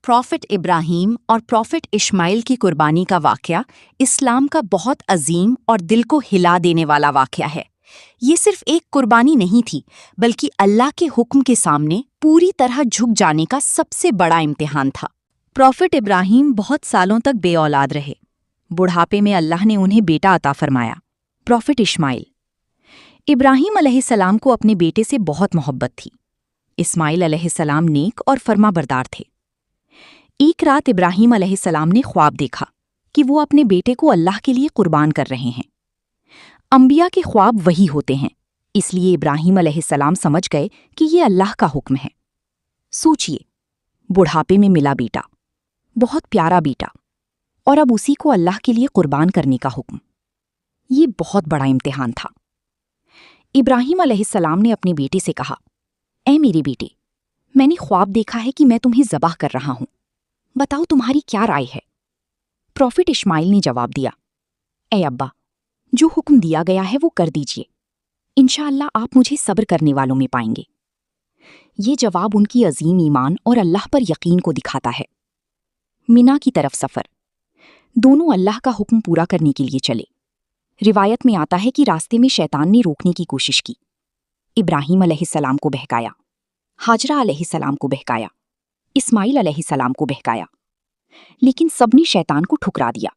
Profit Ibrahim और profit Ismail की कुर्बानी का वाक़या इस्लाम का बहुत अजीम और दिल को हिला देने वाला वाक़या है। ये सिर्फ एक कुर्बानी नहीं थी, बल्कि अल्लाह के हुक्म के सामने पूरी तरह झुक जाने का सबसे बड़ा इम्तिहान था। प्रॉफिट इब्राहीम बहुत सालों तक बेऔलाद रहे। बुढ़ापे में अल्लाह ने उन्हें बेटा अता फरमाया, प्रॉफिट इस्माइल। इब्राहीम अलैहिस्सलाम को अपने बेटे से बहुत मोहब्बत थी। इस्माइल अलैहिस्सलाम नेक और फर्माबरदार थे। एक रात इब्राहीम अलैहिस्सलाम ने ख्वाब देखा कि वो अपने बेटे को अल्लाह के लिए कुर्बान कर रहे हैं। अंबिया के ख्वाब वही होते हैं, इसलिए इब्राहीम अलैहिस्सलाम समझ गए कि ये अल्लाह का हुक्म है। सोचिए, बुढ़ापे में मिला बेटा, बहुत प्यारा बेटा, और अब उसी को अल्लाह के लिए कुर्बान करने का हुक्म। ये बहुत बड़ा इम्तिहान था। इब्राहीम अलैहिस्सलाम ने अपने बेटे से कहा, ऐ मेरे बेटे, मैंने ख्वाब देखा है कि मैं तुम्हें ज़बाह कर रहा हूं। बताओ तुम्हारी क्या राय है? प्रॉफिट इस्माइल ने जवाब दिया, ऐ अब्बा, जो हुक्म दिया गया है वो कर दीजिए। इंशाअल्लाह आप मुझे सब्र करने वालों में पाएंगे। ये जवाब उनकी अजीम ईमान और अल्लाह पर यकीन को दिखाता है। मिना की तरफ सफ़र। दोनों अल्लाह का हुक्म पूरा करने के लिए चले। रिवायत में आता है कि रास्ते में शैतान ने रोकने की कोशिश की। इब्राहीम अलैहिस्सलाम को बहकाया, हाजरा अलैहिस्सलाम को बहकाया, इस्माइल अलैहिस्सलाम को बहकाया, लेकिन सबने शैतान को ठुकरा दिया।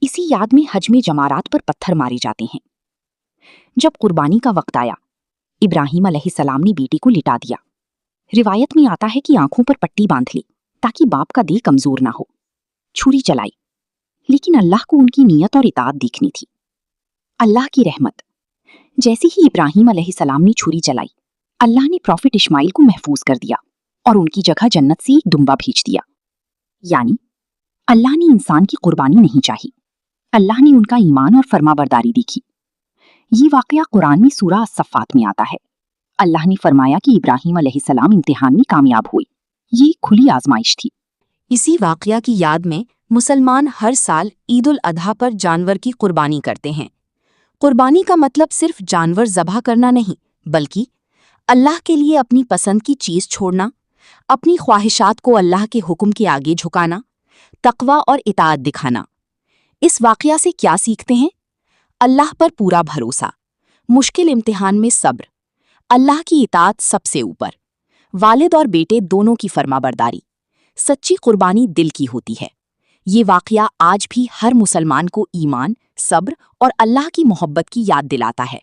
इसी याद में हज में जमारात पर पत्थर मारे जाते हैं। जब कुर्बानी का वक्त आया, इब्राहीम अलैहिस्सलाम ने बेटे को लिटा दिया। रिवायत में आता है कि आंखों पर पट्टी बांध ली ताकि बाप का दिल कमजोर ना हो। छुरी चलाई, लेकिन अल्लाह को उनकी नियत और इताअत दिखनी थी। अल्लाह की रहमत। जैसे ही इब्राहीम अलैहिस्सलाम ने छुरी चलाई, अल्लाह ने प्रॉफिट इस्माइल को महफूज कर दिया और उनकी जगह जन्नत से एक दुम्बा भेज दिया। यानी अल्लाह ने इंसान की कुर्बानी नहीं चाही, अल्लाह ने उनका ईमान और फर्माबरदारी देखी। ये वाकया कुरान में सूरा अस-सफ़्फ़ात में आता है। अल्लाह ने फरमाया कि इब्राहीम अलैहिस्सलाम इम्तिहान में कामयाब हुए। ये खुली आजमाइश थी। इसी वाकया की याद में मुसलमान हर साल ईद उल अधा पर जानवर की कुर्बानी करते हैं। कुर्बानी का मतलब सिर्फ जानवर ज़बह करना नहीं, बल्कि अल्लाह के लिए अपनी पसंद की चीज़ छोड़ना, अपनी ख्वाहिशात को अल्लाह के हुक्म के आगे झुकाना, तक़वा और इताअत दिखाना। इस वाक़या से क्या सीखते हैं? अल्लाह पर पूरा भरोसा, मुश्किल इम्तिहान में सब्र, अल्लाह की इताअत सबसे ऊपर, वालिद और बेटे दोनों की फर्माबरदारी। सच्ची कुर्बानी दिल की होती है। ये वाक़या आज भी हर मुसलमान को ईमान, सब्र और अल्लाह की मोहब्बत की याद दिलाता है।